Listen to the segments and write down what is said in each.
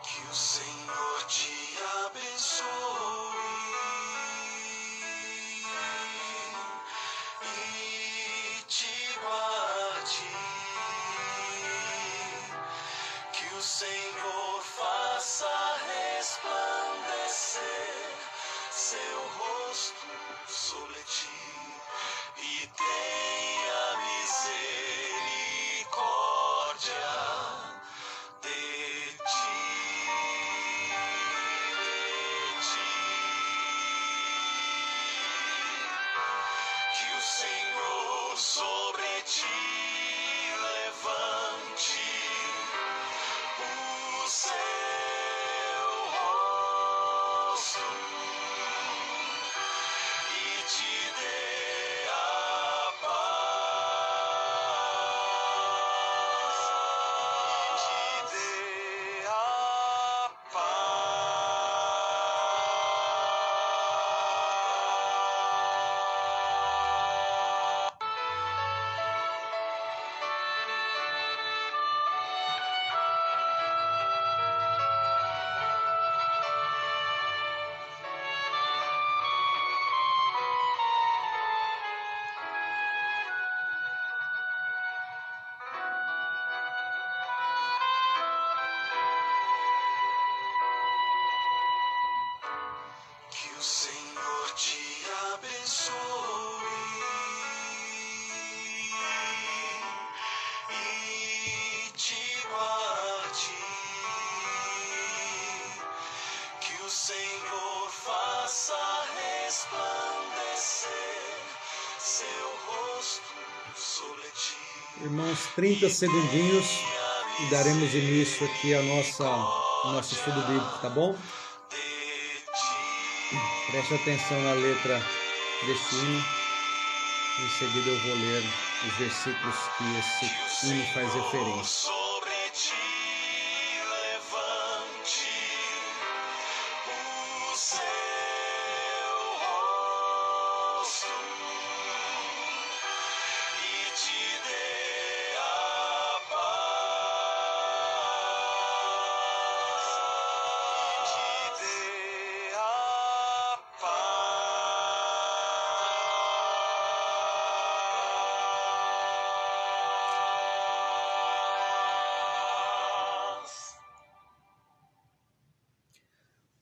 Que o Senhor te abençoe e te guarde. Que o Senhor faça resplandecer seu rosto sobre ti e tenha misericórdia de ti. Que o Senhor sobre ti levante o seu rosto e te dê a paz. E te dê a Que o Senhor te abençoe e te guarde. Que o Senhor faça resplandecer seu rosto sobre ti. Irmãos, 30 segundinhos e daremos início aqui ao nosso estudo bíblico, tá bom? Preste atenção na letra deste hino. Em seguida eu vou ler os versículos que esse hino faz referência. Sobre ti levante o seu rosto e te dê a paz. E te dê a paz.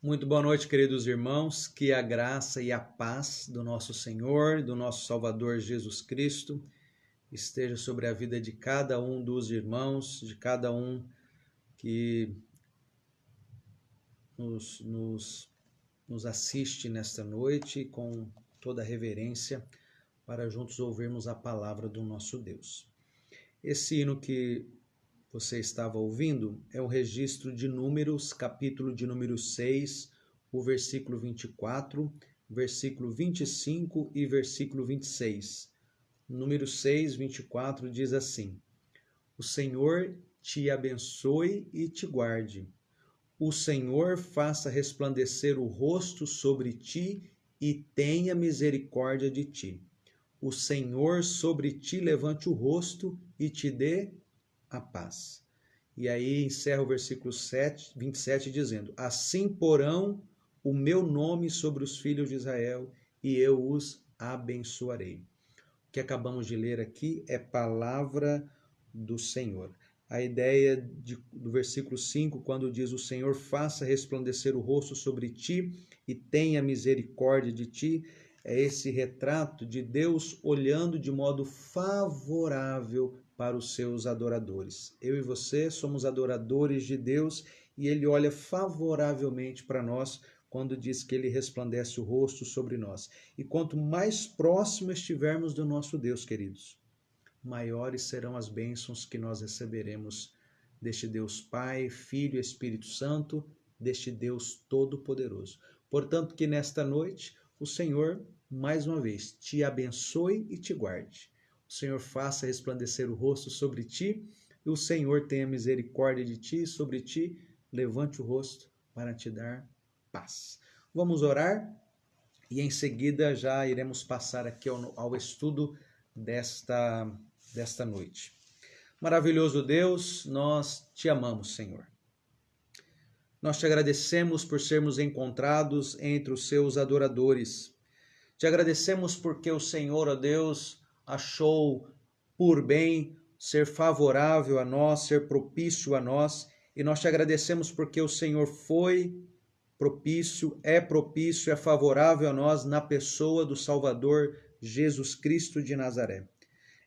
Muito boa noite, queridos irmãos. Que a graça e a paz do nosso Senhor, do nosso Salvador Jesus Cristo, esteja sobre a vida de cada um dos irmãos, de cada um que nos assiste nesta noite com toda a reverência para juntos ouvirmos a palavra do nosso Deus. Esse hino que você estava ouvindo é o registro de Números, capítulo de número 6, o versículo 24, versículo 25 e versículo 26. Número 6, 24 diz assim: O Senhor te abençoe e te guarde. O Senhor faça resplandecer o rosto sobre ti e tenha misericórdia de ti. O Senhor sobre ti levante o rosto e te dê a paz. E aí encerra o versículo 27 dizendo: Assim porão o meu nome sobre os filhos de Israel e eu os abençoarei. O que acabamos de ler aqui é palavra do Senhor. A ideia do versículo 5, quando diz: O Senhor faça resplandecer o rosto sobre ti e tenha misericórdia de ti, é esse retrato de Deus olhando de modo favorável para os seus adoradores. Eu e você somos adoradores de Deus e Ele olha favoravelmente para nós quando diz que Ele resplandece o rosto sobre nós. E quanto mais próximo estivermos do nosso Deus, queridos, maiores serão as bênçãos que nós receberemos deste Deus Pai, Filho e Espírito Santo, deste Deus Todo-Poderoso. Portanto, que nesta noite o Senhor, mais uma vez, te abençoe e te guarde. O Senhor faça resplandecer o rosto sobre ti e o Senhor tenha misericórdia de ti e sobre ti levante o rosto para te dar paz. Vamos orar e em seguida já iremos passar aqui ao estudo desta noite. Maravilhoso Deus, nós te amamos, Senhor. Nós te agradecemos por sermos encontrados entre os seus adoradores. Te agradecemos porque o Senhor, ó Deus, achou por bem ser favorável a nós, ser propício a nós, e nós te agradecemos porque o Senhor foi propício, é favorável a nós na pessoa do Salvador Jesus Cristo de Nazaré.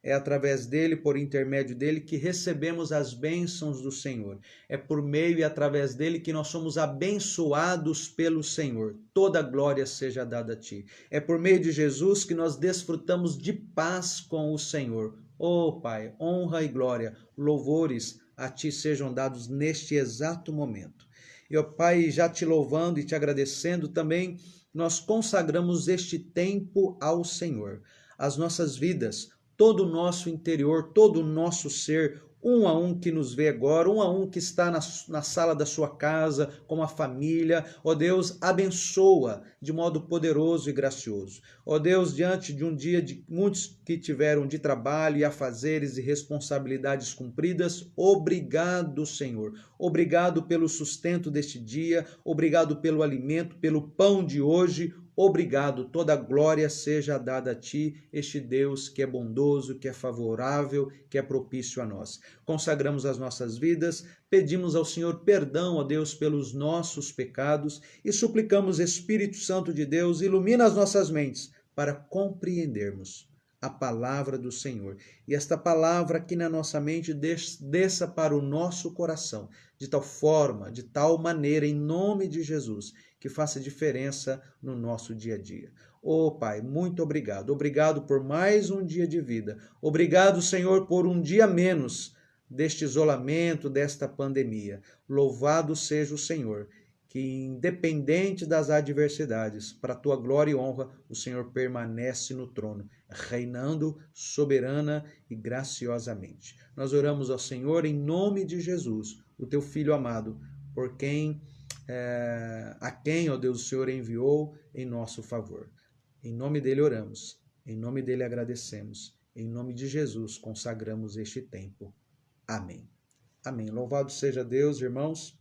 É através dele, por intermédio dele, que recebemos as bênçãos do Senhor. É por meio e através dele que nós somos abençoados pelo Senhor. Toda glória seja dada a ti. É por meio de Jesus que nós desfrutamos de paz com o Senhor. Oh, Pai, honra e glória, louvores a ti sejam dados neste exato momento. E, ó Pai, já te louvando e te agradecendo também, nós consagramos este tempo ao Senhor. As nossas vidas, todo o nosso interior, todo o nosso ser, um a um que nos vê agora, um a um que está na sala da sua casa, com a família. Ó Deus, abençoa de modo poderoso e gracioso. Ó Deus, diante de um dia de muitos que tiveram de trabalho e afazeres e responsabilidades cumpridas, obrigado, Senhor. Obrigado pelo sustento deste dia, obrigado pelo alimento, pelo pão de hoje. Obrigado, toda glória seja dada a ti, este Deus que é bondoso, que é favorável, que é propício a nós. Consagramos as nossas vidas, pedimos ao Senhor perdão, ó Deus, pelos nossos pecados e suplicamos, Espírito Santo de Deus, ilumina as nossas mentes para compreendermos a palavra do Senhor. E esta palavra aqui na nossa mente desça para o nosso coração, de tal forma, de tal maneira, em nome de Jesus, que faça diferença no nosso dia a dia. Oh, Pai, muito obrigado. Obrigado por mais um dia de vida. Obrigado, Senhor, por um dia menos deste isolamento, desta pandemia. Louvado seja o Senhor, que independente das adversidades, para a tua glória e honra, o Senhor permanece no trono, reinando soberana e graciosamente. Nós oramos ao Senhor em nome de Jesus, o teu Filho amado, por quem a quem, ó Deus, o Senhor enviou em nosso favor. Em nome dele oramos, em nome dele agradecemos, em nome de Jesus consagramos este tempo. Amém. Amém. Louvado seja Deus, irmãos.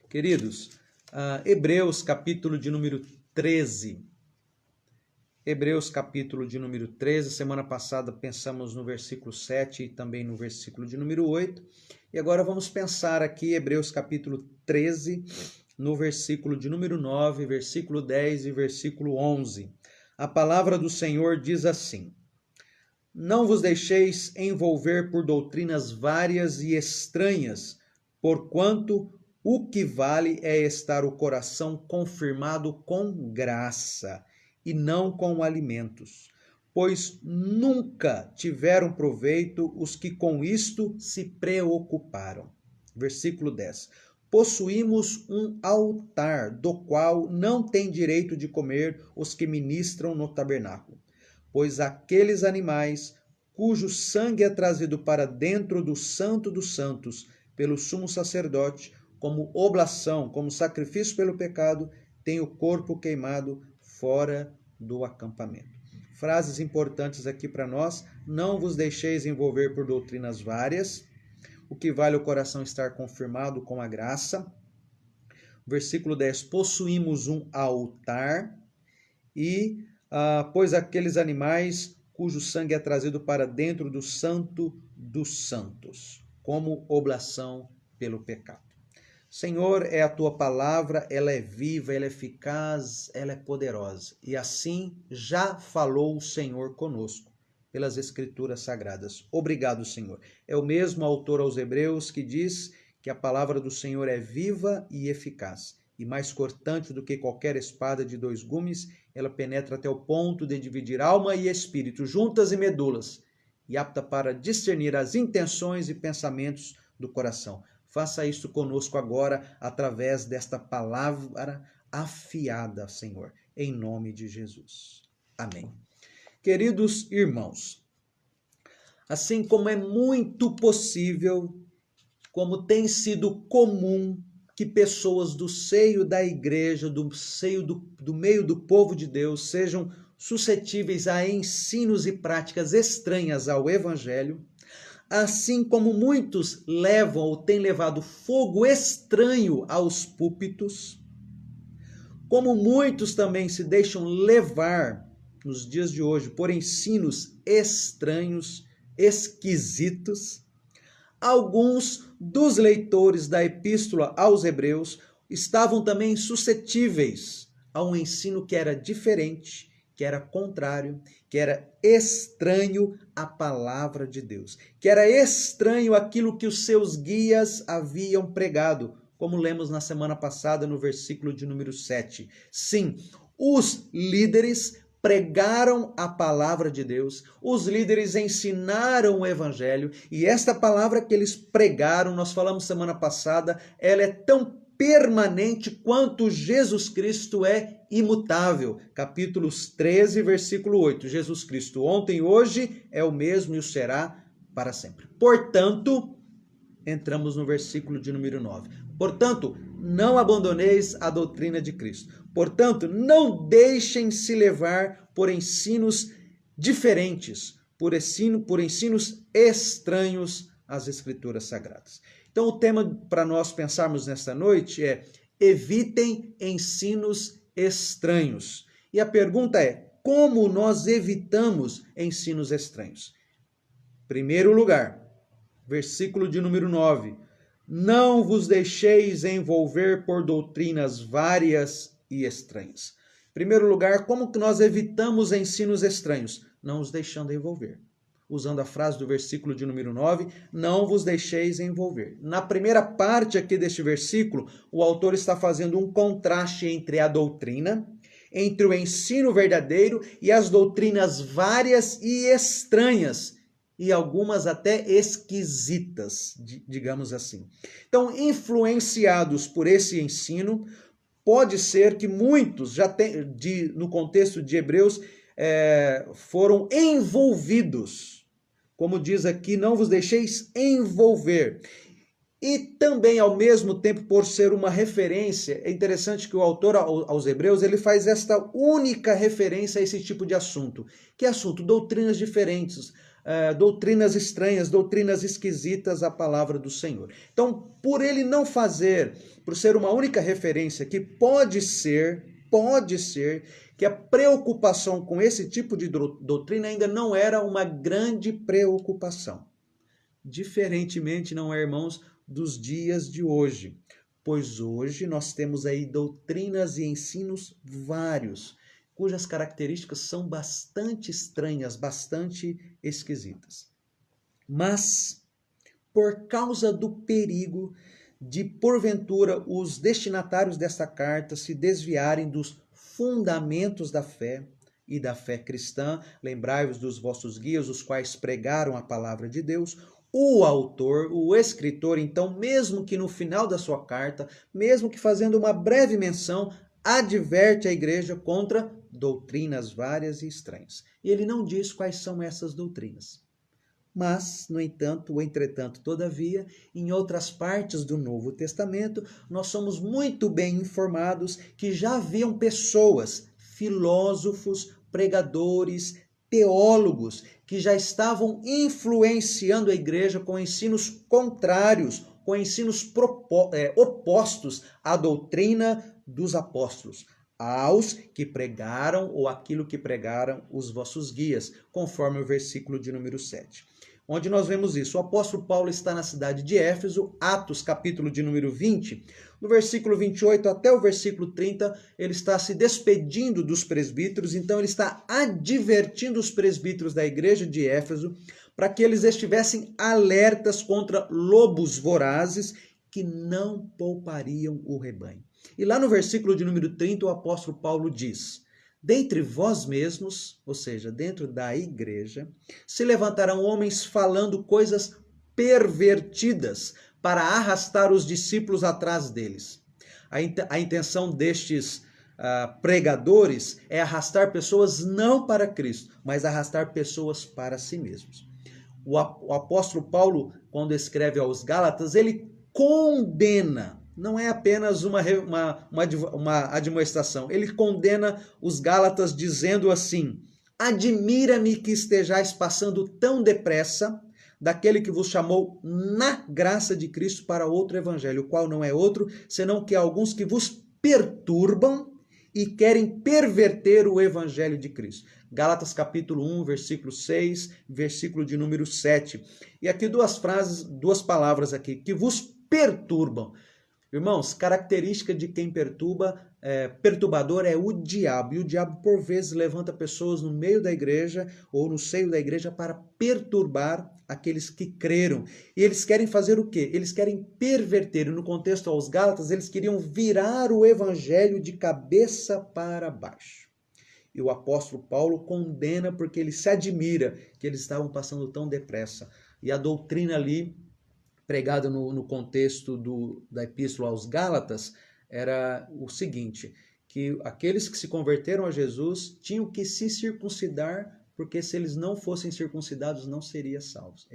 Queridos, Hebreus capítulo de número 13. Hebreus capítulo de número 13, semana passada pensamos no versículo 7 e também no versículo de número 8. E agora vamos pensar aqui Hebreus capítulo 13, no versículo de número 9, versículo 10 e versículo 11. A palavra do Senhor diz assim: Não vos deixeis envolver por doutrinas várias e estranhas, porquanto o que vale é estar o coração confirmado com graça, e não com alimentos, pois nunca tiveram proveito os que com isto se preocuparam. Versículo 10. Possuímos um altar, do qual não tem direito de comer os que ministram no tabernáculo, pois aqueles animais cujo sangue é trazido para dentro do Santo dos Santos pelo sumo sacerdote, como oblação, como sacrifício pelo pecado, têm o corpo queimado fora do acampamento. Frases importantes aqui para nós: não vos deixeis envolver por doutrinas várias, o que vale o coração estar confirmado com a graça. Versículo 10, possuímos um altar e, pois aqueles animais cujo sangue é trazido para dentro do Santo dos Santos, como oblação pelo pecado. Senhor, é a tua palavra, ela é viva, ela é eficaz, ela é poderosa. E assim já falou o Senhor conosco, pelas Escrituras Sagradas. Obrigado, Senhor. É o mesmo autor aos Hebreus que diz que a palavra do Senhor é viva e eficaz, e mais cortante do que qualquer espada de 2 gumes, ela penetra até o ponto de dividir alma e espírito, juntas e medulas, e apta para discernir as intenções e pensamentos do coração. Faça isso conosco agora, através desta palavra afiada, Senhor, em nome de Jesus. Amém. Queridos irmãos, assim como é muito possível, como tem sido comum, que pessoas do seio da igreja, do meio do povo de Deus, sejam suscetíveis a ensinos e práticas estranhas ao Evangelho, assim como muitos levam ou têm levado fogo estranho aos púlpitos, como muitos também se deixam levar nos dias de hoje por ensinos estranhos, esquisitos, alguns dos leitores da Epístola aos Hebreus estavam também suscetíveis a um ensino que era diferente, que era contrário, que era estranho à palavra de Deus, que era estranho àquilo que os seus guias haviam pregado, como lemos na semana passada no versículo de número 7. Sim, os líderes pregaram a palavra de Deus, os líderes ensinaram o evangelho, e esta palavra que eles pregaram, nós falamos semana passada, ela é tão permanente quanto Jesus Cristo é imutável. Capítulos 13, versículo 8. Jesus Cristo ontem e hoje é o mesmo e o será para sempre. Portanto, entramos no versículo de número 9. Portanto, não abandoneis a doutrina de Cristo. Portanto, não deixem se levar por ensinos diferentes, por ensinos estranhos às Escrituras Sagradas. Então, o tema para nós pensarmos nesta noite é: evitem ensinos estranhos. E a pergunta é: como nós evitamos ensinos estranhos? Primeiro lugar, versículo de número 9. Não vos deixeis envolver por doutrinas várias e estranhas. Em primeiro lugar, como que nós evitamos ensinos estranhos? Não os deixando envolver. Usando a frase do versículo de número 9, não vos deixeis envolver. Na primeira parte aqui deste versículo, o autor está fazendo um contraste entre a doutrina, entre o ensino verdadeiro e as doutrinas várias e estranhas, e algumas até esquisitas, digamos assim. Então, influenciados por esse ensino, pode ser que muitos, no contexto de Hebreus, foram envolvidos. Como diz aqui, não vos deixeis envolver. E também, ao mesmo tempo, por ser uma referência, é interessante que o autor aos Hebreus, ele faz esta única referência a esse tipo de assunto. Que assunto? Doutrinas diferentes, doutrinas estranhas, doutrinas esquisitas à palavra do Senhor. Então, por ele não fazer, por ser uma única referência, que pode ser que a preocupação com esse tipo de doutrina ainda não era uma grande preocupação. Diferentemente, não é, irmãos, dos dias de hoje, pois hoje nós temos aí doutrinas e ensinos vários, cujas características são bastante estranhas, bastante esquisitas. Mas, por causa do perigo de, porventura, os destinatários desta carta se desviarem dos fundamentos da fé e da fé cristã, lembrai-vos dos vossos guias, os quais pregaram a palavra de Deus, o autor, o escritor, então, mesmo que no final da sua carta, mesmo que fazendo uma breve menção, adverte a igreja contra doutrinas várias e estranhas. E ele não diz quais são essas doutrinas. Mas, no entanto, entretanto, todavia, em outras partes do Novo Testamento, nós somos muito bem informados que já haviam pessoas, filósofos, pregadores, teólogos, que já estavam influenciando a igreja com ensinos contrários, com ensinos opostos à doutrina dos apóstolos, aos que pregaram ou aquilo que pregaram os vossos guias, conforme o versículo de número 7. Onde nós vemos isso? O apóstolo Paulo está na cidade de Éfeso, Atos, capítulo de número 20, no versículo 28 até o versículo 30, ele está se despedindo dos presbíteros, então ele está advertindo os presbíteros da igreja de Éfeso para que eles estivessem alertas contra lobos vorazes que não poupariam o rebanho. E lá no versículo de número 30, o apóstolo Paulo diz: dentre vós mesmos, ou seja, dentro da igreja, se levantarão homens falando coisas pervertidas para arrastar os discípulos atrás deles. A intenção destes pregadores é arrastar pessoas não para Cristo, mas arrastar pessoas para si mesmos. O apóstolo Paulo, quando escreve aos Gálatas, ele condena, não é apenas uma admoestação, ele condena os Gálatas dizendo assim: admira-me que estejais passando tão depressa daquele que vos chamou na graça de Cristo para outro evangelho, o qual não é outro, senão que alguns que vos perturbam e querem perverter o evangelho de Cristo. Gálatas capítulo 1, versículo 6, versículo de número 7. E aqui duas palavras aqui, que vos perturbam. Irmãos, característica de quem perturbador é o diabo. E o diabo, por vezes, levanta pessoas no meio da igreja ou no seio da igreja para perturbar aqueles que creram. E eles querem fazer o quê? Eles querem perverter. E no contexto aos Gálatas, eles queriam virar o evangelho de cabeça para baixo. E o apóstolo Paulo condena porque ele se admira que eles estavam passando tão depressa. E a doutrina ali, pregada no contexto da epístola aos Gálatas, era o seguinte, que aqueles que se converteram a Jesus tinham que se circuncidar, porque se eles não fossem circuncidados, não seriam salvos.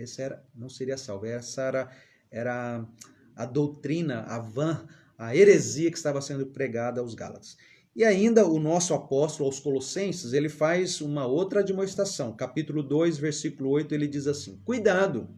Não seria salvo. Essa era a doutrina, a heresia que estava sendo pregada aos Gálatas. E ainda o nosso apóstolo aos Colossenses, ele faz uma outra admoestação. Capítulo 2, versículo 8, ele diz assim: cuidado,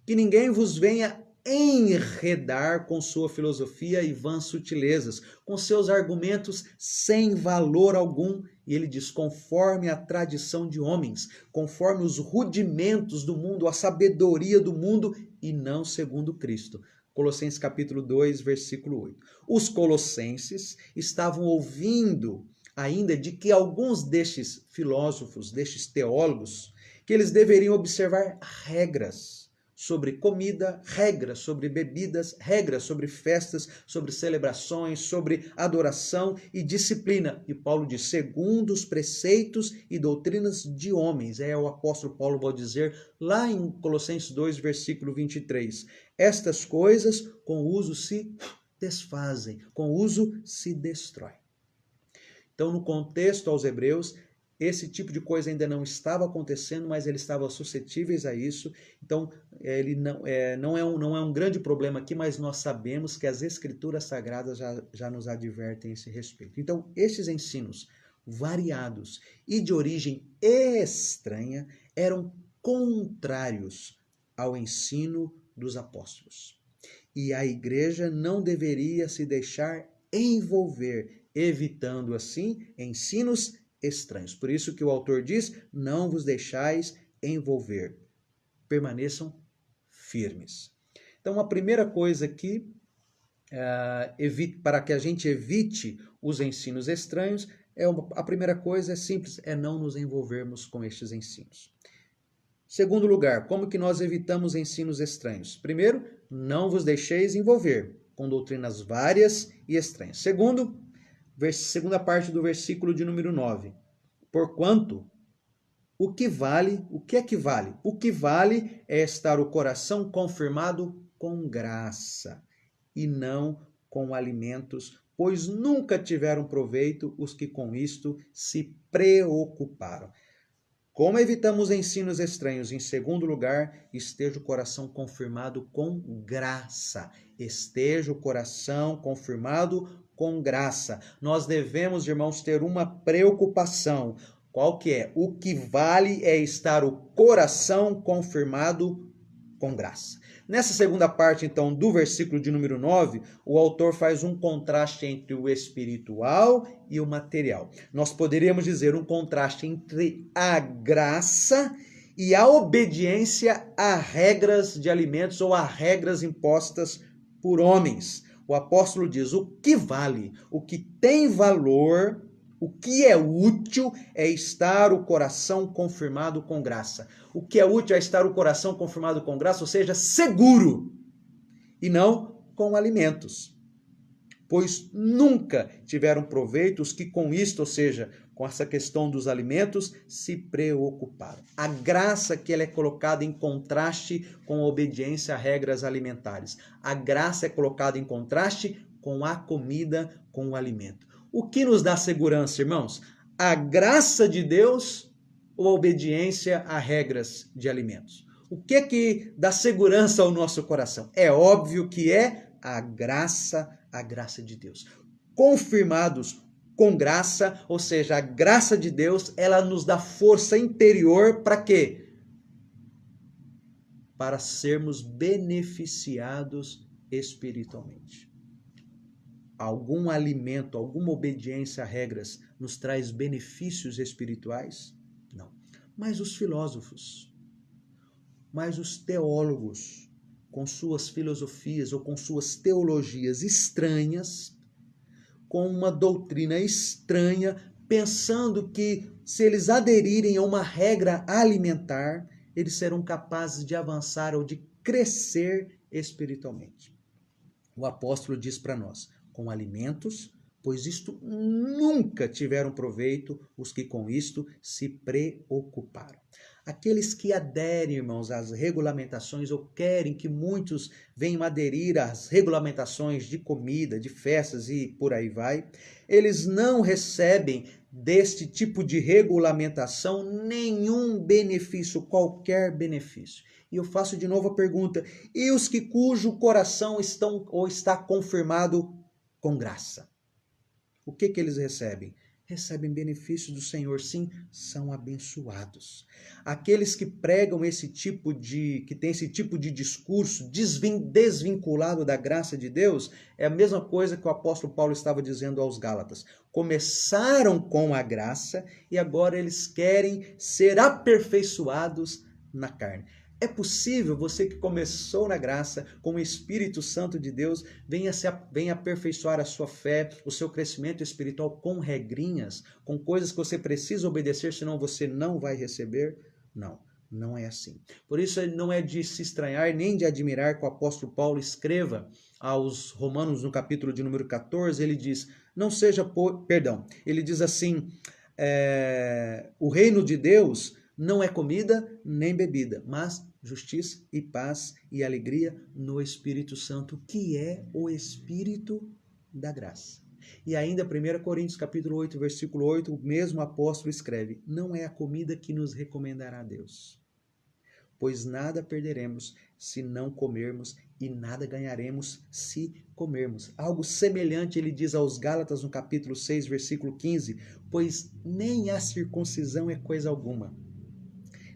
que ninguém vos venha enredar com sua filosofia e vãs sutilezas, com seus argumentos sem valor algum. E ele diz, conforme a tradição de homens, conforme os rudimentos do mundo, a sabedoria do mundo, e não segundo Cristo. Colossenses capítulo 2, versículo 8. Os colossenses estavam ouvindo ainda de que alguns destes filósofos, destes teólogos, que eles deveriam observar regras sobre comida, regras sobre bebidas, regras sobre festas, sobre celebrações, sobre adoração e disciplina. E Paulo diz, segundo os preceitos e doutrinas de homens. O apóstolo Paulo vai dizer lá em Colossenses 2, versículo 23. Estas coisas com o uso se desfazem, com o uso se destrói. Então, no contexto aos hebreus, esse tipo de coisa ainda não estava acontecendo, mas eles estavam suscetíveis a isso. Então, ele não é um grande problema aqui, mas nós sabemos que as escrituras sagradas já nos advertem a esse respeito. Então, estes ensinos variados e de origem estranha eram contrários ao ensino dos apóstolos. E a igreja não deveria se deixar envolver, evitando assim ensinos estranhos. Por isso que o autor diz, não vos deixais envolver, permaneçam firmes. Então, a primeira coisa aqui, para que a gente evite os ensinos estranhos, a primeira coisa é simples, é não nos envolvermos com estes ensinos. Segundo lugar, como que nós evitamos ensinos estranhos? Primeiro, não vos deixeis envolver com doutrinas várias e estranhas. Segundo, segunda parte do versículo de número 9. Porquanto, o que é que vale? O que vale é estar o coração confirmado com graça e não com alimentos, pois nunca tiveram proveito os que com isto se preocuparam. Como evitamos ensinos estranhos? Em segundo lugar, esteja o coração confirmado com graça. Esteja o coração confirmado com graça. Nós devemos, irmãos, ter uma preocupação. Qual que é? O que vale é estar o coração confirmado com graça. Nessa segunda parte, então, do versículo de número 9, o autor faz um contraste entre o espiritual e o material. Nós poderíamos dizer um contraste entre a graça e a obediência a regras de alimentos ou a regras impostas por homens. O apóstolo diz, o que vale, o que tem valor, o que é útil é estar o coração confirmado com graça. O que é útil é estar o coração confirmado com graça, ou seja, seguro, e não com alimentos. pois nunca tiveram proveito os que com isto, ou seja, com essa questão dos alimentos, se preocuparam. A graça que ela é colocada em contraste com a obediência a regras alimentares. A graça é colocada em contraste com a comida, com o alimento. O que nos dá segurança, irmãos? A graça de Deus ou a obediência a regras de alimentos? O que dá segurança ao nosso coração? É óbvio que é a graça de Deus. Confirmados com graça, ou seja, a graça de Deus, ela nos dá força interior para quê? Para sermos beneficiados espiritualmente. Algum alimento, alguma obediência a regras nos traz benefícios espirituais? Não. Mas os filósofos, mas os teólogos, com suas filosofias ou com suas teologias estranhas, com uma doutrina estranha, pensando que se eles aderirem a uma regra alimentar, eles serão capazes de avançar ou de crescer espiritualmente. O apóstolo diz para nós, com alimentos, pois isto nunca tiveram proveito os que com isto se preocuparam. Aqueles que aderem, irmãos, às regulamentações ou querem que muitos venham aderir às regulamentações de comida, de festas e por aí vai, eles não recebem deste tipo de regulamentação nenhum benefício, qualquer benefício. E eu faço de novo a pergunta, e os que cujo coração estão ou está confirmado com graça? O que eles recebem? Recebem benefícios do Senhor, sim, são abençoados. Aqueles que pregam que tem esse tipo de discurso desvinculado da graça de Deus, é a mesma coisa que o apóstolo Paulo estava dizendo aos Gálatas. Começaram com a graça e agora eles querem ser aperfeiçoados na carne. É possível você que começou na graça, com o Espírito Santo de Deus, venha aperfeiçoar a sua fé, o seu crescimento espiritual com regrinhas, com coisas que você precisa obedecer, senão você não vai receber? Não, não é assim. Por isso não é de se estranhar nem de admirar que o apóstolo Paulo escreva aos Romanos no capítulo de número 14, ele diz, ele diz assim, o reino de Deus não é comida nem bebida, mas justiça e paz e alegria no Espírito Santo, que é o Espírito da graça. E ainda 1 Coríntios capítulo 8, versículo 8, o mesmo apóstolo escreve, não é a comida que nos recomendará a Deus, pois nada perderemos se não comermos e nada ganharemos se comermos. Algo semelhante ele diz aos Gálatas no capítulo 6, versículo 15, pois nem a circuncisão é coisa alguma,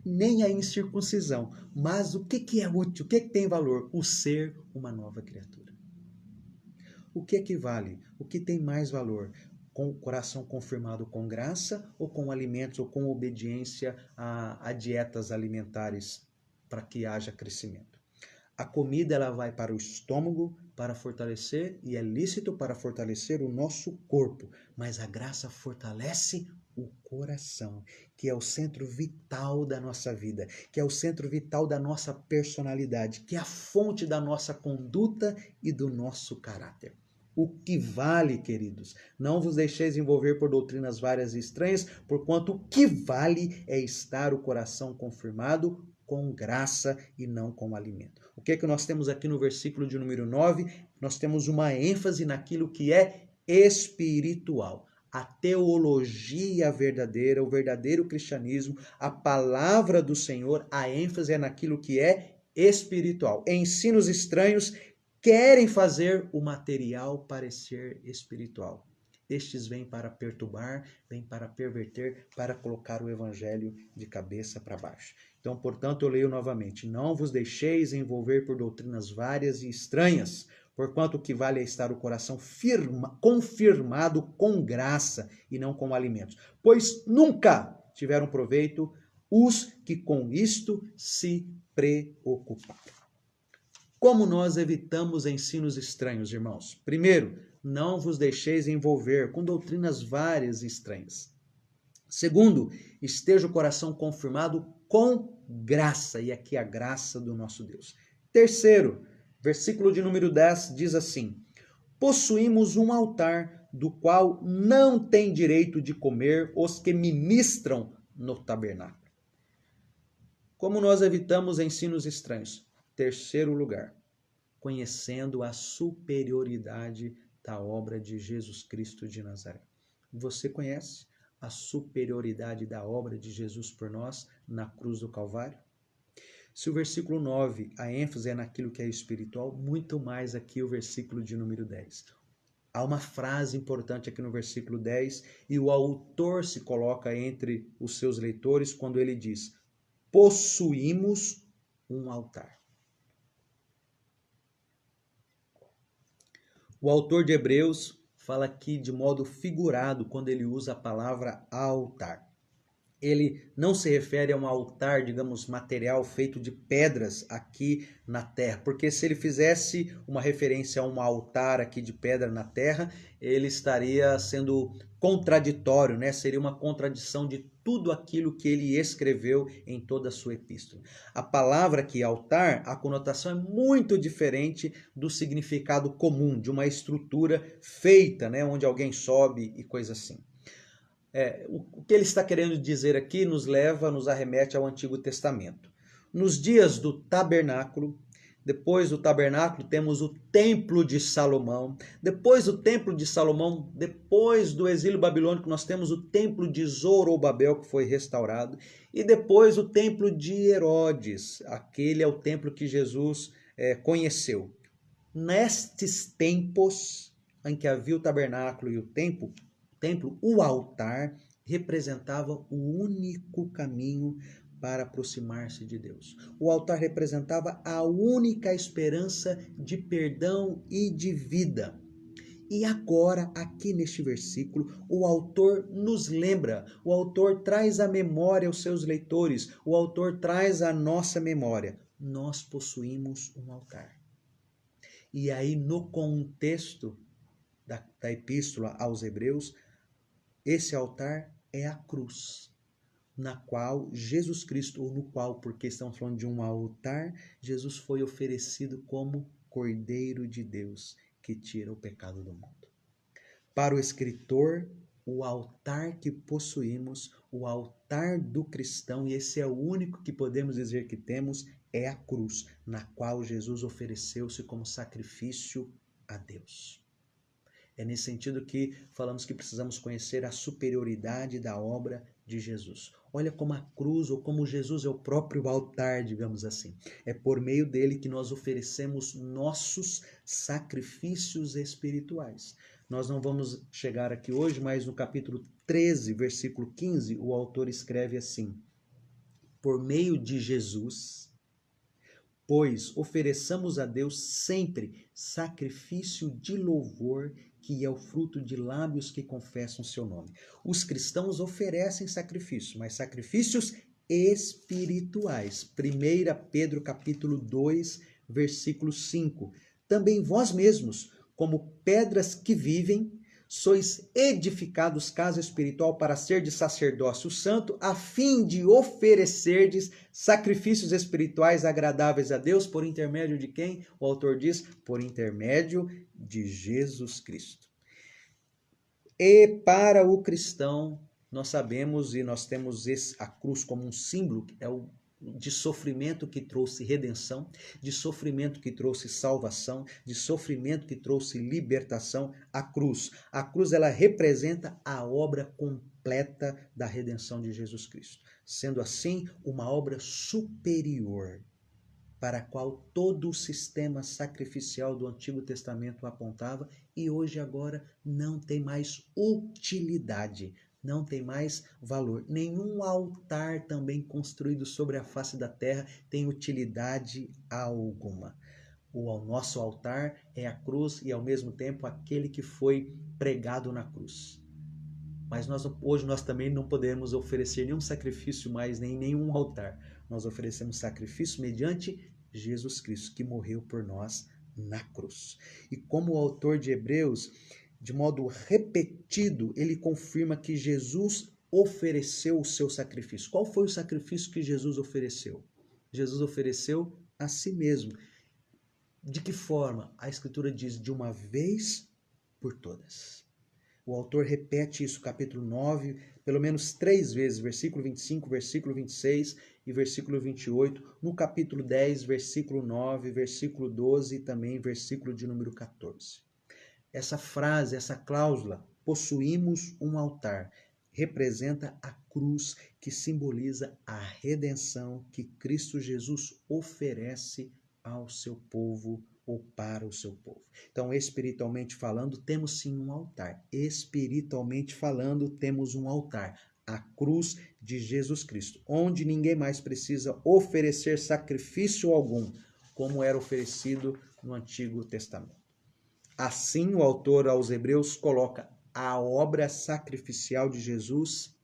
nem a incircuncisão. Mas o que é útil? O que tem valor? O ser uma nova criatura. O que vale? O que tem mais valor? Com o coração confirmado com graça ou com alimentos ou com obediência a dietas alimentares para que haja crescimento? A comida ela vai para o estômago para fortalecer e é lícito para fortalecer o nosso corpo, mas a graça fortalece o coração, que é o centro vital da nossa vida, que é o centro vital da nossa personalidade, que é a fonte da nossa conduta e do nosso caráter. O que vale, queridos, não vos deixeis envolver por doutrinas várias e estranhas, porquanto o que vale é estar o coração confirmado com graça e não com alimento. O que é que nós temos aqui no versículo de número 9? Nós temos uma ênfase naquilo que é espiritual. A teologia verdadeira, o verdadeiro cristianismo, a palavra do Senhor, a ênfase é naquilo que é espiritual. Ensinos estranhos querem fazer o material parecer espiritual. Estes vêm para perturbar, vêm para perverter, para colocar o evangelho de cabeça para baixo. Então, portanto, eu leio novamente. Não vos deixeis envolver por doutrinas várias e estranhas, porquanto o que vale é estar o coração confirmado com graça e não com alimentos. Pois nunca tiveram proveito os que com isto se preocuparam. Como nós evitamos ensinos estranhos, irmãos? Primeiro, não vos deixeis envolver com doutrinas várias e estranhas. Segundo, esteja o coração confirmado com graça, e aqui a graça do nosso Deus. Terceiro, versículo de número 10 diz assim, possuímos um altar do qual não tem direito de comer os que ministram no tabernáculo. Como nós evitamos ensinos estranhos? Terceiro lugar, conhecendo a superioridade da obra de Jesus Cristo de Nazaré. Você conhece a superioridade da obra de Jesus por nós na cruz do Calvário? Se o versículo 9, a ênfase é naquilo que é espiritual, muito mais aqui o versículo de número 10. Há uma frase importante aqui no versículo 10 e o autor se coloca entre os seus leitores quando ele diz: possuímos um altar. O autor de Hebreus fala aqui de modo figurado quando ele usa a palavra altar. Ele não se refere a um altar, digamos, material feito de pedras aqui na terra, porque se ele fizesse uma referência a um altar aqui de pedra na terra, ele estaria sendo contraditório, né? Seria uma contradição de tudo aquilo que ele escreveu em toda a sua epístola. A palavra aqui, altar, a conotação é muito diferente do significado comum, de uma estrutura feita, né? Onde alguém sobe e coisa assim. O que ele está querendo dizer aqui nos arremete ao Antigo Testamento. Nos dias do tabernáculo, depois do tabernáculo temos o Templo de Salomão. Depois do Templo de Salomão, depois do exílio babilônico, nós temos o Templo de Zorobabel, que foi restaurado. E depois o Templo de Herodes. Aquele é o templo que Jesus conheceu. Nestes tempos em que havia o tabernáculo e o templo, o altar representava o único caminho para aproximar-se de Deus. O altar representava a única esperança de perdão e de vida. E agora, aqui neste versículo, o autor nos lembra, o autor traz à memória aos seus leitores, o autor traz à nossa memória. Nós possuímos um altar. E aí, no contexto da epístola aos Hebreus, esse altar é a cruz, na qual Jesus Cristo, ou no qual, porque estamos falando de um altar, Jesus foi oferecido como Cordeiro de Deus, que tira o pecado do mundo. Para o escritor, o altar que possuímos, o altar do cristão, e esse é o único que podemos dizer que temos, é a cruz, na qual Jesus ofereceu-se como sacrifício a Deus. É nesse sentido que falamos que precisamos conhecer a superioridade da obra de Jesus. Olha como a cruz, ou como Jesus é o próprio altar, digamos assim. É por meio dele que nós oferecemos nossos sacrifícios espirituais. Nós não vamos chegar aqui hoje, mas no capítulo 13, versículo 15, o autor escreve assim: por meio de Jesus, pois ofereçamos a Deus sempre sacrifício de louvor, que é o fruto de lábios que confessam o seu nome. Os cristãos oferecem sacrifício, mas sacrifícios espirituais. 1 Pedro capítulo 2, versículo 5. Também vós mesmos, como pedras que vivem, sois edificados casa espiritual para ser de sacerdócio santo, a fim de oferecerdes sacrifícios espirituais agradáveis a Deus, por intermédio de quem? O autor diz, por intermédio de Jesus Cristo. E para o cristão, nós sabemos e nós temos a cruz como um símbolo, de sofrimento que trouxe redenção, de sofrimento que trouxe salvação, de sofrimento que trouxe libertação, a cruz. A cruz, ela representa a obra completa da redenção de Jesus Cristo. Sendo assim, uma obra superior, para a qual todo o sistema sacrificial do Antigo Testamento apontava e hoje agora não tem mais utilidade. Não tem mais valor. Nenhum altar também construído sobre a face da terra tem utilidade alguma. O nosso altar é a cruz e, ao mesmo tempo, aquele que foi pregado na cruz. Mas hoje nós também não podemos oferecer nenhum sacrifício mais, nem nenhum altar. Nós oferecemos sacrifício mediante Jesus Cristo, que morreu por nós na cruz. E como o autor de Hebreus, de modo repetido, ele confirma que Jesus ofereceu o seu sacrifício. Qual foi o sacrifício que Jesus ofereceu? Jesus ofereceu a si mesmo. De que forma? A Escritura diz, de uma vez por todas. O autor repete isso, capítulo 9, pelo menos 3 vezes, versículo 25, versículo 26 e versículo 28, no capítulo 10, versículo 9, versículo 12 e também versículo de número 14. Essa frase, essa cláusula, possuímos um altar, representa a cruz que simboliza a redenção que Cristo Jesus oferece ao seu povo ou para o seu povo. Então, espiritualmente falando, temos sim um altar. Espiritualmente falando, temos um altar. A cruz de Jesus Cristo, onde ninguém mais precisa oferecer sacrifício algum, como era oferecido no Antigo Testamento. Assim, o autor aos Hebreus coloca a obra sacrificial de Jesus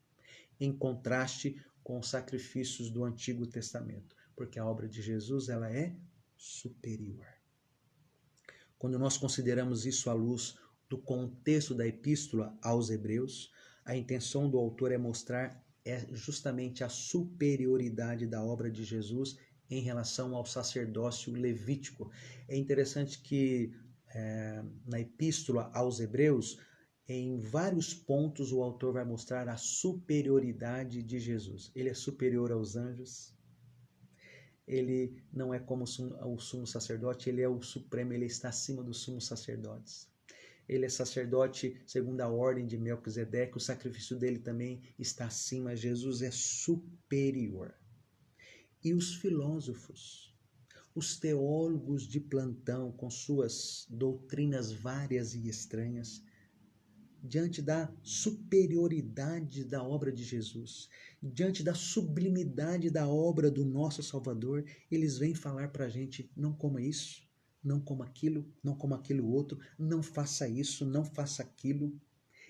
em contraste com os sacrifícios do Antigo Testamento, porque a obra de Jesus ela é superior. Quando nós consideramos isso à luz do contexto da epístola aos Hebreus, a intenção do autor é mostrar justamente a superioridade da obra de Jesus em relação ao sacerdócio levítico. É interessante que na epístola aos Hebreus, em vários pontos o autor vai mostrar a superioridade de Jesus. Ele é superior aos anjos, ele não é como o sumo sacerdote, ele é o supremo, ele está acima dos sumos sacerdotes. Ele é sacerdote segundo a ordem de Melquisedeque, o sacrifício dele também está acima, Jesus é superior. E os filósofos, os teólogos de plantão, com suas doutrinas várias e estranhas, diante da superioridade da obra de Jesus, diante da sublimidade da obra do nosso Salvador, eles vêm falar para a gente, não coma isso, não coma aquilo, não coma aquilo outro, não faça isso, não faça aquilo,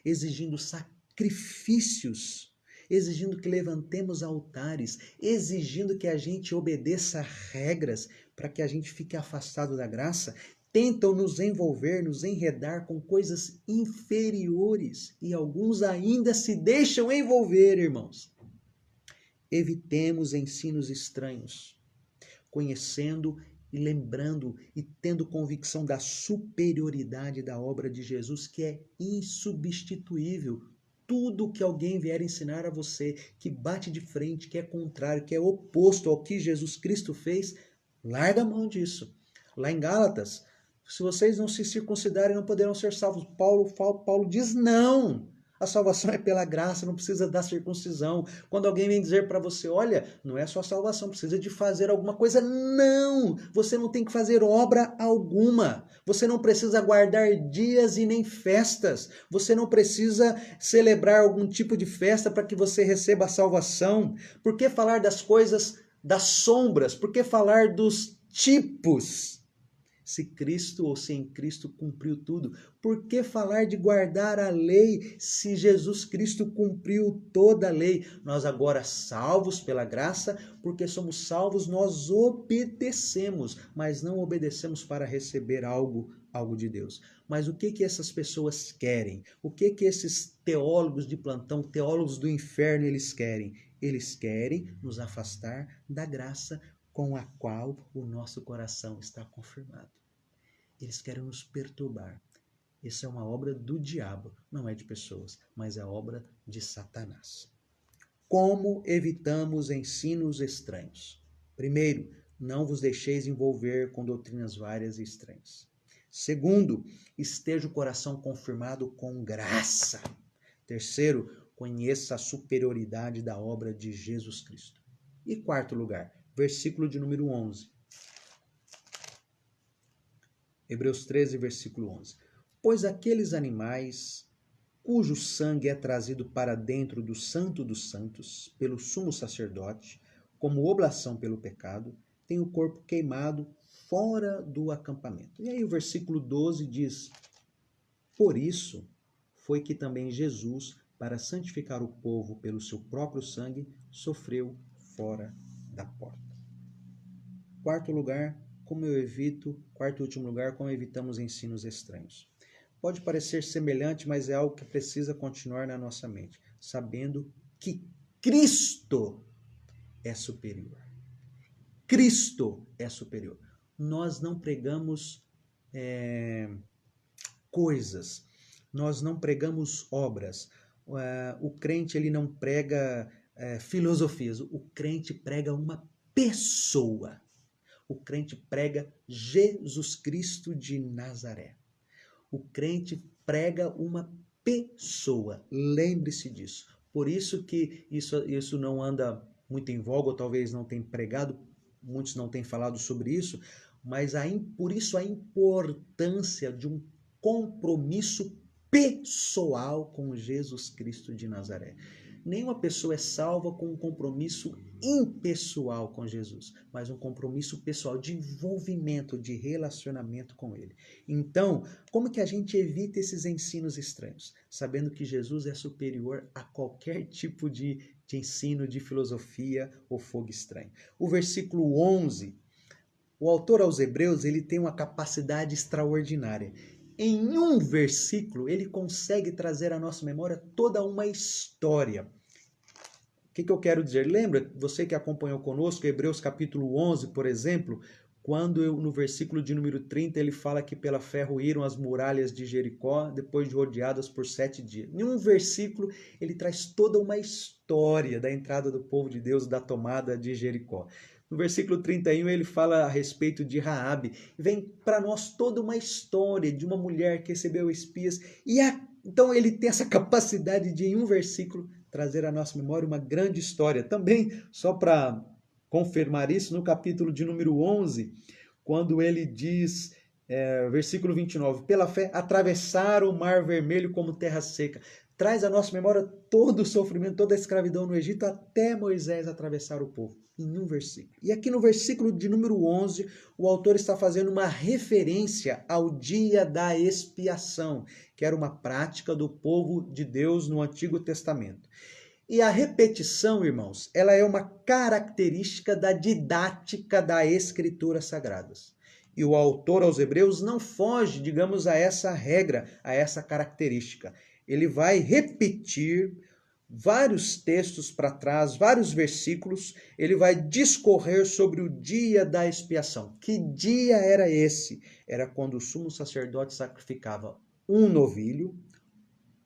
exigindo sacrifícios, exigindo que levantemos altares, exigindo que a gente obedeça regras para que a gente fique afastado da graça. Tentam nos envolver, nos enredar com coisas inferiores e alguns ainda se deixam envolver, irmãos. Evitemos ensinos estranhos, conhecendo e lembrando e tendo convicção da superioridade da obra de Jesus, que é insubstituível. Tudo que alguém vier ensinar a você, que bate de frente, que é contrário, que é oposto ao que Jesus Cristo fez, larga a mão disso. Lá em Gálatas, se vocês não se circuncidarem, não poderão ser salvos. Paulo diz não. A salvação é pela graça, não precisa da circuncisão. Quando alguém vem dizer para você, olha, não é só salvação, precisa de fazer alguma coisa. Não! Você não tem que fazer obra alguma. Você não precisa guardar dias e nem festas. Você não precisa celebrar algum tipo de festa para que você receba a salvação. Por que falar das coisas, das sombras? Por que falar dos tipos? Se Cristo ou se em Cristo cumpriu tudo, por que falar de guardar a lei se Jesus Cristo cumpriu toda a lei? Nós agora salvos pela graça, porque somos salvos, nós obedecemos, mas não obedecemos para receber algo de Deus. Mas o que essas pessoas querem? O que esses teólogos de plantão, teólogos do inferno, eles querem? Eles querem nos afastar da graça com a qual o nosso coração está confirmado. Eles querem nos perturbar. Isso é uma obra do diabo, não é de pessoas, mas é obra de Satanás. Como evitamos ensinos estranhos? Primeiro, não vos deixeis envolver com doutrinas várias e estranhas. Segundo, esteja o coração confirmado com graça. Terceiro, conheça a superioridade da obra de Jesus Cristo. E quarto lugar, versículo de número 11. Hebreus 13, versículo 11. Pois aqueles animais cujo sangue é trazido para dentro do Santo dos Santos pelo sumo sacerdote, como oblação pelo pecado, têm o corpo queimado fora do acampamento. E aí o versículo 12 diz, por isso foi que também Jesus, para santificar o povo pelo seu próprio sangue, sofreu fora da porta. Quarto lugar, quarto e último lugar, como evitamos ensinos estranhos. Pode parecer semelhante, mas é algo que precisa continuar na nossa mente, sabendo que Cristo é superior. Cristo é superior. Nós não pregamos coisas, nós não pregamos obras. O crente ele não prega filosofias. O crente prega uma pessoa. O crente prega Jesus Cristo de Nazaré. O crente prega uma pessoa. Lembre-se disso. Por isso que isso não anda muito em voga, ou talvez não tenha pregado, muitos não têm falado sobre isso, mas por isso a importância de um compromisso pessoal com Jesus Cristo de Nazaré. Nenhuma pessoa é salva com um compromisso impessoal com Jesus, mas um compromisso pessoal de envolvimento, de relacionamento com Ele. Então, como que a gente evita esses ensinos estranhos? Sabendo que Jesus é superior a qualquer tipo de ensino, de filosofia ou fogo estranho. O versículo 11, o autor aos Hebreus, ele tem uma capacidade extraordinária. Em um versículo, ele consegue trazer à nossa memória toda uma história. O que eu quero dizer? Lembra, você que acompanhou conosco, Hebreus capítulo 11, por exemplo, quando no versículo de número 30 ele fala que pela fé ruíram as muralhas de Jericó, depois de rodeadas por 7 dias. Em um versículo ele traz toda uma história da entrada do povo de Deus, da tomada de Jericó. No versículo 31 ele fala a respeito de Raabe. Vem para nós toda uma história de uma mulher que recebeu espias. Então ele tem essa capacidade de, em um versículo, trazer à nossa memória uma grande história. Também, só para confirmar isso, no capítulo de número 11, quando ele diz, versículo 29, pela fé atravessaram o mar vermelho como terra seca. Traz à nossa memória todo o sofrimento, toda a escravidão no Egito, até Moisés atravessar o povo, em um versículo. E aqui no versículo de número 11, o autor está fazendo uma referência ao dia da expiação, que era uma prática do povo de Deus no Antigo Testamento. E a repetição, irmãos, ela é uma característica da didática das Escrituras Sagradas. E o autor aos Hebreus não foge, digamos, a essa regra, a essa característica. Ele vai repetir vários textos para trás, vários versículos, ele vai discorrer sobre o dia da expiação. Que dia era esse? Era quando o sumo sacerdote sacrificava um novilho,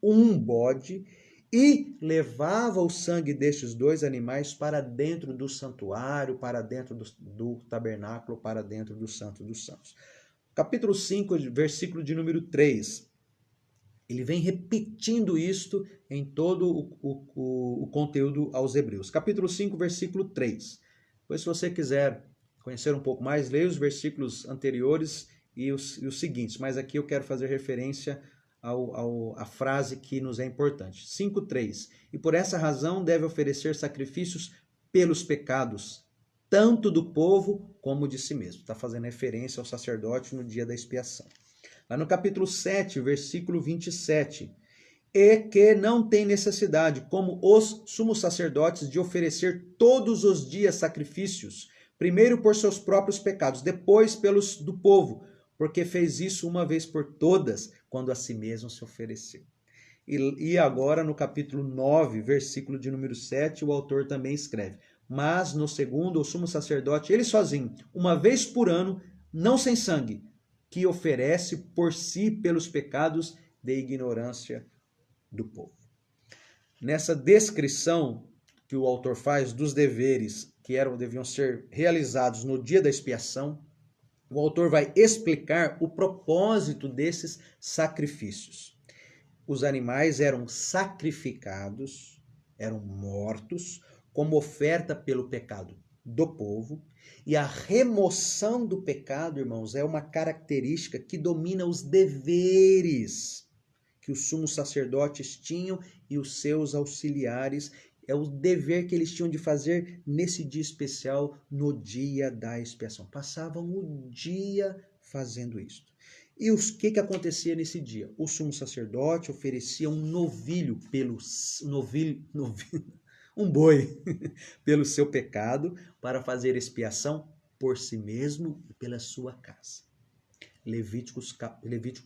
um bode, e levava o sangue destes dois animais para dentro do santuário, para dentro do tabernáculo, para dentro do Santo dos Santos. Capítulo 5, versículo de número 3. Ele vem repetindo isto em todo o conteúdo aos Hebreus. Capítulo 5, versículo 3. Pois se você quiser conhecer um pouco mais, leia os versículos anteriores e os seguintes. Mas aqui eu quero fazer referência à frase que nos é importante. 5:3. E por essa razão deve oferecer sacrifícios pelos pecados, tanto do povo como de si mesmo. Está fazendo referência ao sacerdote no dia da expiação. Lá no capítulo 7, versículo 27. E que não tem necessidade, como os sumos sacerdotes, de oferecer todos os dias sacrifícios, primeiro por seus próprios pecados, depois pelos do povo, porque fez isso uma vez por todas, quando a si mesmo se ofereceu. E agora, no capítulo 9, versículo de número 7, o autor também escreve: mas no segundo, o sumo sacerdote, ele sozinho, uma vez por ano, não sem sangue, que oferece por si pelos pecados de ignorância do povo. Nessa descrição que o autor faz dos deveres que deviam ser realizados no dia da expiação, o autor vai explicar o propósito desses sacrifícios. Os animais eram sacrificados, eram mortos, como oferta pelo pecado do povo. E a remoção do pecado, irmãos, é uma característica que domina os deveres que os sumos sacerdotes tinham e os seus auxiliares. É o dever que eles tinham de fazer nesse dia especial, no dia da expiação. Passavam o dia fazendo isto. E o que acontecia nesse dia? O sumo sacerdote oferecia um novilho um boi pelo seu pecado, para fazer expiação por si mesmo e pela sua casa. Levítico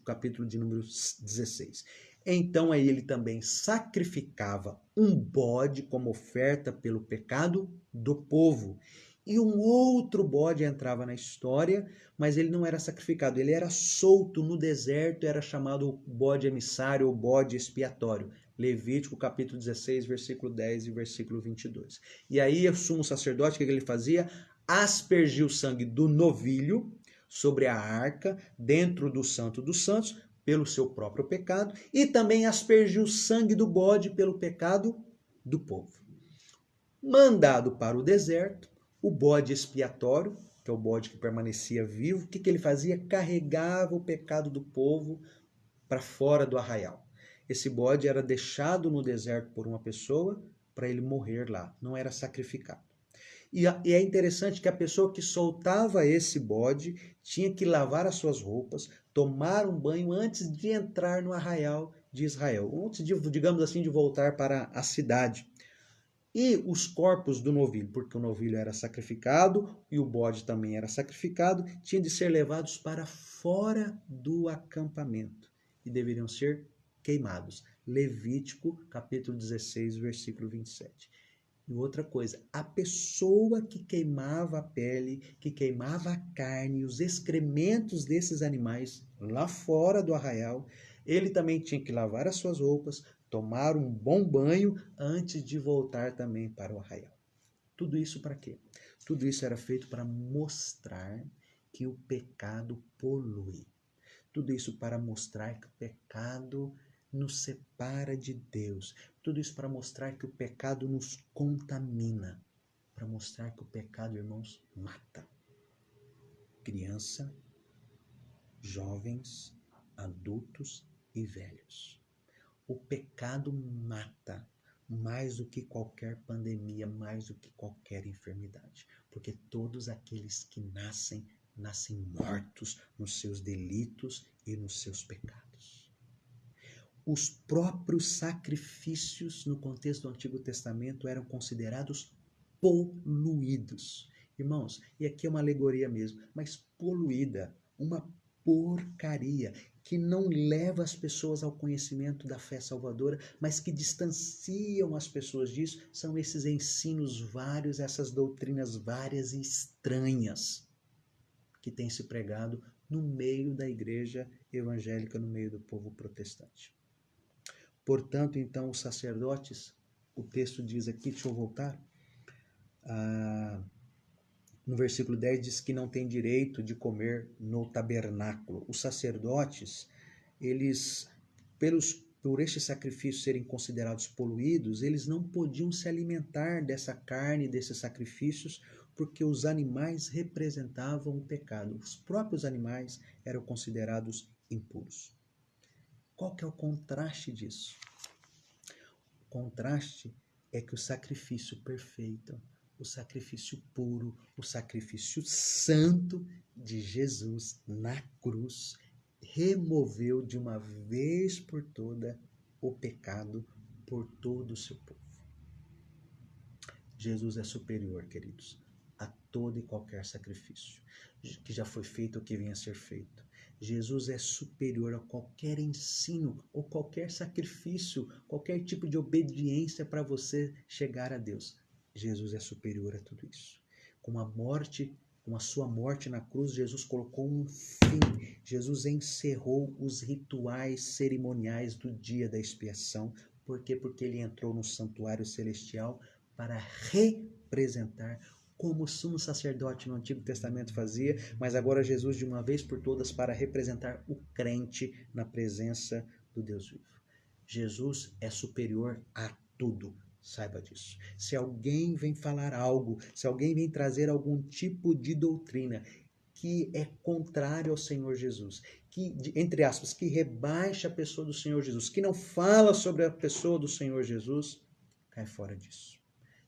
capítulo de número 16. Então aí ele também sacrificava um bode como oferta pelo pecado do povo. e um outro bode entrava na história, mas ele não era sacrificado, ele era solto no deserto, era chamado bode emissário ou bode expiatório. Levítico capítulo 16, versículo 10 e versículo 22. E aí o sumo sacerdote, o que ele fazia? Aspergia o sangue do novilho sobre a arca, dentro do Santo dos Santos, pelo seu próprio pecado, e também aspergia o sangue do bode pelo pecado do povo. Mandado para o deserto, o bode expiatório, que é o bode que permanecia vivo, o que ele fazia? Carregava o pecado do povo para fora do arraial. Esse bode era deixado no deserto por uma pessoa para ele morrer lá, não era sacrificado. E é interessante que a pessoa que soltava esse bode tinha que lavar as suas roupas, tomar um banho antes de entrar no arraial de Israel, antes de, digamos assim, de voltar para a cidade. E os corpos do novilho, porque o novilho era sacrificado e o bode também era sacrificado, tinham de ser levados para fora do acampamento e deveriam ser queimados. Levítico, capítulo 16, versículo 27. E outra coisa, a pessoa que queimava a pele, que queimava a carne, os excrementos desses animais lá fora do arraial, ele também tinha que lavar as suas roupas, tomar um bom banho antes de voltar também para o arraial. Tudo isso para quê? Tudo isso era feito para mostrar que o pecado polui. Tudo isso para mostrar que o pecado nos separa de Deus. Tudo isso para mostrar que o pecado nos contamina. Para mostrar que o pecado, irmãos, mata. Criança, jovens, adultos e velhos. O pecado mata mais do que qualquer pandemia, mais do que qualquer enfermidade. Porque todos aqueles que nascem mortos nos seus delitos e nos seus pecados. Os próprios sacrifícios no contexto do Antigo Testamento eram considerados poluídos. Irmãos, e aqui é uma alegoria mesmo, mas poluída, uma porcaria que não leva as pessoas ao conhecimento da fé salvadora, mas que distanciam as pessoas disso, são esses ensinos vários, essas doutrinas várias e estranhas que têm se pregado no meio da igreja evangélica, no meio do povo protestante. Portanto, então, os sacerdotes, o texto diz aqui, deixa eu voltar, no versículo 10 diz que não tem direito de comer no tabernáculo. Os sacerdotes, eles, por estes sacrifícios serem considerados poluídos, eles não podiam se alimentar dessa carne, desses sacrifícios, porque os animais representavam o pecado. Os próprios animais eram considerados impuros. Qual que é o contraste disso? O contraste é que o sacrifício perfeito, o sacrifício puro, o sacrifício santo de Jesus na cruz removeu de uma vez por toda o pecado por todo o seu povo. Jesus é superior, queridos, a todo e qualquer sacrifício que já foi feito ou que venha a ser feito. Jesus é superior a qualquer ensino ou qualquer sacrifício, qualquer tipo de obediência para você chegar a Deus. Jesus é superior a tudo isso. Com a sua morte na cruz, Jesus colocou um fim. Jesus encerrou os rituais cerimoniais do dia da expiação. Por quê? Porque ele entrou no santuário celestial para representar como o sumo sacerdote no Antigo Testamento fazia, mas agora Jesus de uma vez por todas para representar o crente na presença do Deus vivo. Jesus é superior a tudo, saiba disso. Se alguém vem falar algo, se alguém vem trazer algum tipo de doutrina que é contrário ao Senhor Jesus, que, entre aspas, que rebaixa a pessoa do Senhor Jesus, que não fala sobre a pessoa do Senhor Jesus, cai fora disso.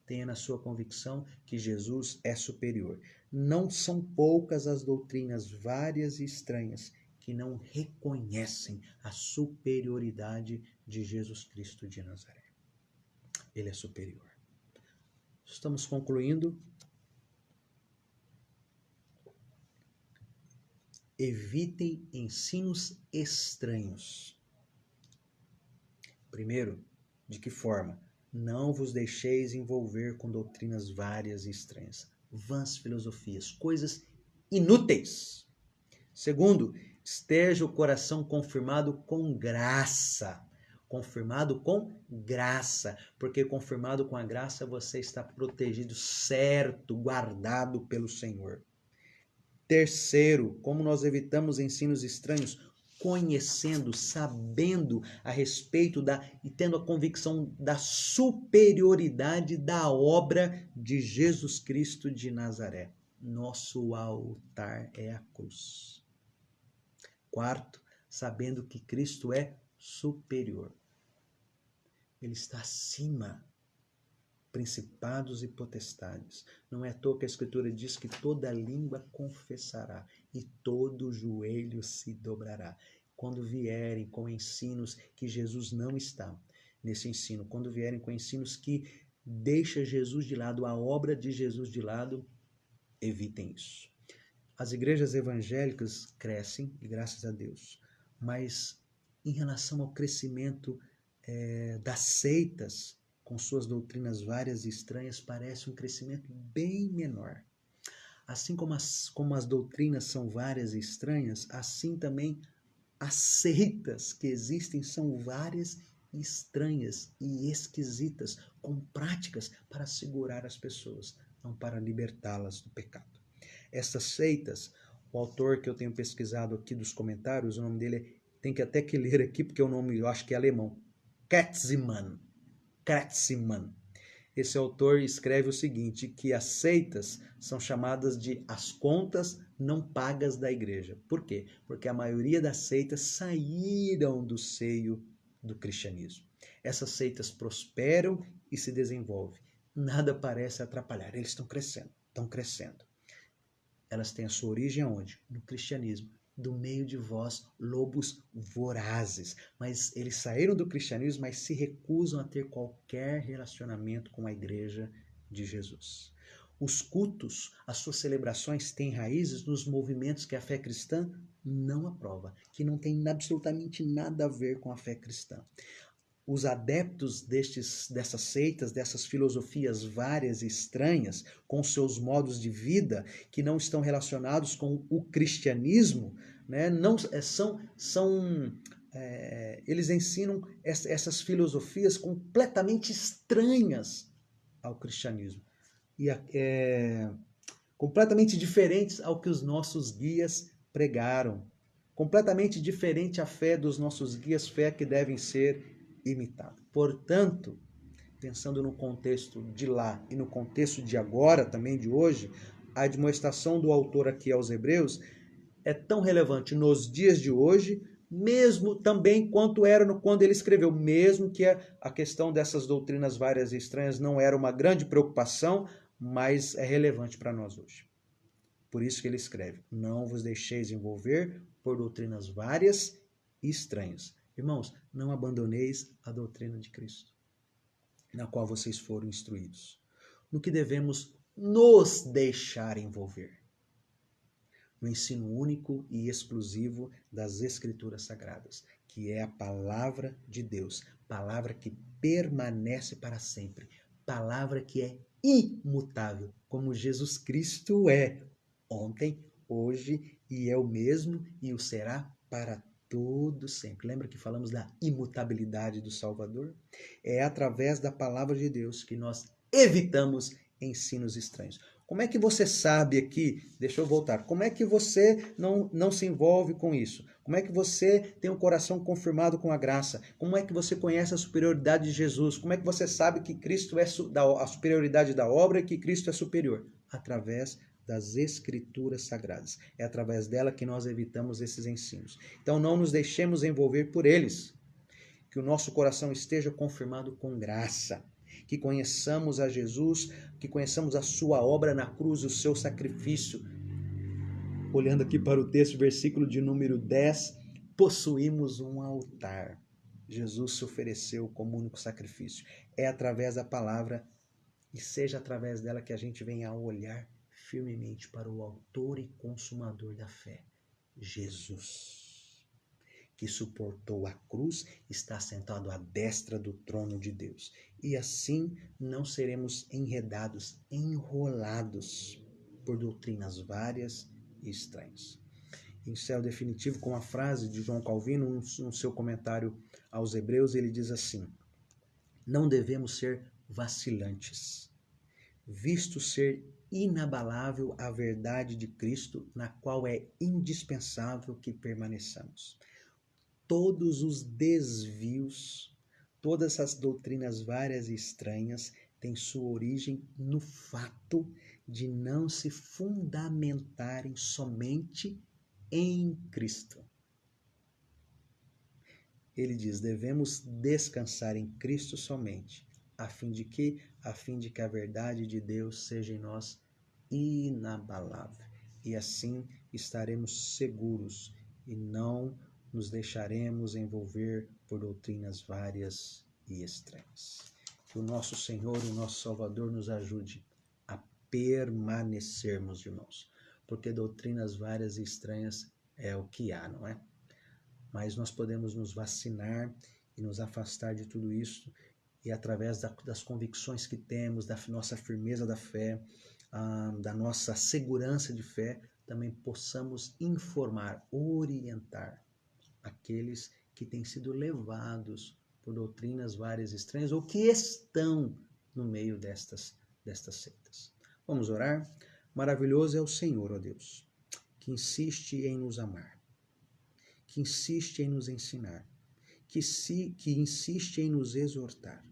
Tenha na sua convicção que Jesus é superior. Não são poucas as doutrinas várias e estranhas que não reconhecem a superioridade de Jesus Cristo de Nazaré. Ele é superior. Estamos concluindo. Evitem ensinos estranhos. Primeiro, de que forma? Não vos deixeis envolver com doutrinas várias e estranhas. vãs filosofias, coisas inúteis. Segundo, esteja o coração confirmado com graça. Confirmado com graça, porque confirmado com a graça você está protegido, certo, guardado pelo Senhor. Terceiro, como nós evitamos ensinos estranhos? Conhecendo, sabendo a respeito e tendo a convicção da superioridade da obra de Jesus Cristo de Nazaré. Nosso altar é a cruz. Quarto, sabendo que Cristo é superior. Ele está acima, principados e potestades. Não é à toa que a Escritura diz que toda língua confessará e todo joelho se dobrará. Quando vierem com ensinos que Jesus não está nesse ensino, quando vierem com ensinos que deixa Jesus de lado, a obra de Jesus de lado, evitem isso. As igrejas evangélicas crescem, e graças a Deus, mas em relação ao crescimento das seitas, com suas doutrinas várias e estranhas, parece um crescimento bem menor. Assim como as doutrinas são várias e estranhas, assim também as seitas que existem são várias e estranhas e esquisitas, com práticas para segurar as pessoas, não para libertá-las do pecado. Essas seitas, o autor que eu tenho pesquisado aqui dos comentários, o nome dele tem que até que ler aqui, porque o nome eu acho que é alemão, Kretzimann. Esse autor escreve o seguinte, que as seitas são chamadas de as contas não pagas da igreja. Por quê? Porque a maioria das seitas saíram do seio do cristianismo. Essas seitas prosperam e se desenvolvem. Nada parece atrapalhar. Eles estão crescendo. Elas têm a sua origem aonde? No cristianismo. Do meio de vós, lobos vorazes. Mas eles saíram do cristianismo, mas se recusam a ter qualquer relacionamento com a igreja de Jesus. Os cultos, as suas celebrações têm raízes nos movimentos que a fé cristã não aprova, que não tem absolutamente nada a ver com a fé cristã. Os adeptos dessas seitas, dessas filosofias várias e estranhas, com seus modos de vida que não estão relacionados com o cristianismo, né? Não eles ensinam essas filosofias completamente estranhas ao cristianismo e completamente diferentes ao que os nossos guias pregaram, completamente diferente a fé dos nossos guias, fé que devem ser imitado. Portanto, pensando no contexto de lá e no contexto de agora, também de hoje, a admoestação do autor aqui aos Hebreus é tão relevante nos dias de hoje, mesmo também quanto era quando ele escreveu, mesmo que a questão dessas doutrinas várias e estranhas não era uma grande preocupação, mas é relevante para nós hoje. Por isso que ele escreve, não vos deixeis envolver por doutrinas várias e estranhas. Irmãos, não abandoneis a doutrina de Cristo, na qual vocês foram instruídos. No que devemos nos deixar envolver. No ensino único e exclusivo das Escrituras Sagradas, que é a palavra de Deus, palavra que permanece para sempre, palavra que é imutável, como Jesus Cristo é, ontem, hoje e é o mesmo e o será para todo sempre. Lembra que falamos da imutabilidade do Salvador? É através da palavra de Deus que nós evitamos ensinos estranhos. Como é que você sabe aqui, deixa eu voltar, como é que você não se envolve com isso? Como é que você tem um coração confirmado com a graça? Como é que você conhece a superioridade de Jesus? Como é que você sabe que Cristo é a superioridade da obra e que Cristo é superior? Através das Escrituras Sagradas. É através dela que nós evitamos esses ensinos. Então não nos deixemos envolver por eles. Que o nosso coração esteja confirmado com graça. Que conheçamos a Jesus, que conheçamos a sua obra na cruz, o seu sacrifício. Olhando aqui para o texto, versículo de número 10, possuímos um altar. Jesus se ofereceu como único sacrifício. É através da palavra e seja através dela que a gente venha a olhar firmemente para o autor e consumador da fé, Jesus. que suportou a cruz, está sentado à destra do trono de Deus. E assim não seremos enredados, enrolados por doutrinas várias e estranhas. Encerro definitivo com a frase de João Calvino, no seu comentário aos Hebreus, ele diz assim: não devemos ser vacilantes, visto ser inabalável a verdade de Cristo, na qual é indispensável que permaneçamos. Todos os desvios, todas as doutrinas várias e estranhas têm sua origem no fato de não se fundamentarem somente em Cristo. Ele diz: devemos descansar em Cristo somente, a fim de que a verdade de Deus seja em nós inabalável. E assim estaremos seguros e não nos deixaremos envolver por doutrinas várias e estranhas. Que o nosso Senhor e o nosso Salvador nos ajude a permanecermos, irmãos, porque doutrinas várias e estranhas é o que há, não é? Mas nós podemos nos vacinar e nos afastar de tudo isso, e através das convicções que temos, da nossa firmeza da fé, da nossa segurança de fé, também possamos informar, orientar aqueles que têm sido levados por doutrinas várias e estranhas ou que estão no meio destas seitas. Vamos orar? Maravilhoso é o Senhor, ó Deus, que insiste em nos amar, que insiste em nos ensinar, que insiste em nos exortar,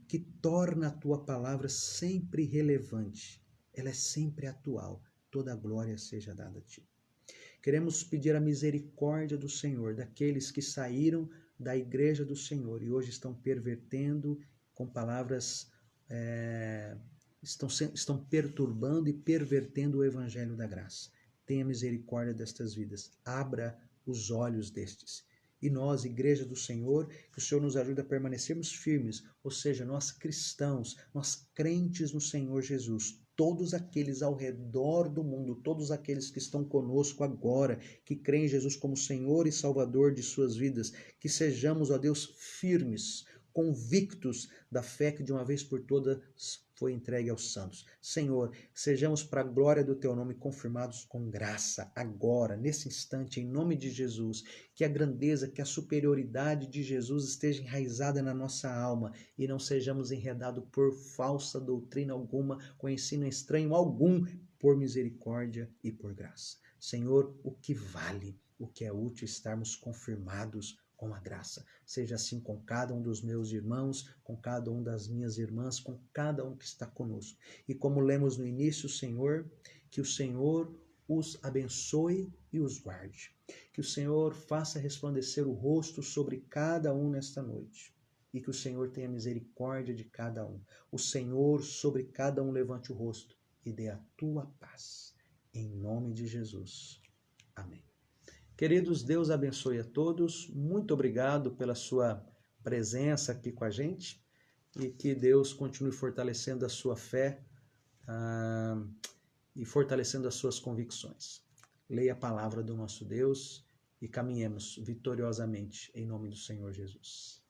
que torna a tua palavra sempre relevante, ela é sempre atual, toda a glória seja dada a ti. Queremos pedir a misericórdia do Senhor, daqueles que saíram da igreja do Senhor e hoje estão pervertendo com palavras, estão perturbando e pervertendo o evangelho da graça. Tenha misericórdia destas vidas, abra os olhos destes. E nós, igreja do Senhor, que o Senhor nos ajude a permanecermos firmes, ou seja, nós cristãos, nós crentes no Senhor Jesus, todos aqueles ao redor do mundo, todos aqueles que estão conosco agora, que creem em Jesus como Senhor e Salvador de suas vidas, que sejamos, ó Deus, firmes, convictos da fé que de uma vez por todas foi entregue aos santos. Senhor, sejamos para a glória do teu nome confirmados com graça, agora, nesse instante, em nome de Jesus, que a grandeza, que a superioridade de Jesus esteja enraizada na nossa alma e não sejamos enredados por falsa doutrina alguma, com ensino estranho algum, por misericórdia e por graça. Senhor, o que vale, o que é útil estarmos confirmados com a graça. Seja assim com cada um dos meus irmãos, com cada um das minhas irmãs, com cada um que está conosco. E como lemos no início, Senhor, que o Senhor os abençoe e os guarde. Que o Senhor faça resplandecer o rosto sobre cada um nesta noite. E que o Senhor tenha misericórdia de cada um. O Senhor sobre cada um levante o rosto e dê a tua paz. Em nome de Jesus. Amém. Queridos, Deus abençoe a todos. Muito obrigado pela sua presença aqui com a gente e que Deus continue fortalecendo a sua fé e fortalecendo as suas convicções. Leia a palavra do nosso Deus e caminhemos vitoriosamente em nome do Senhor Jesus.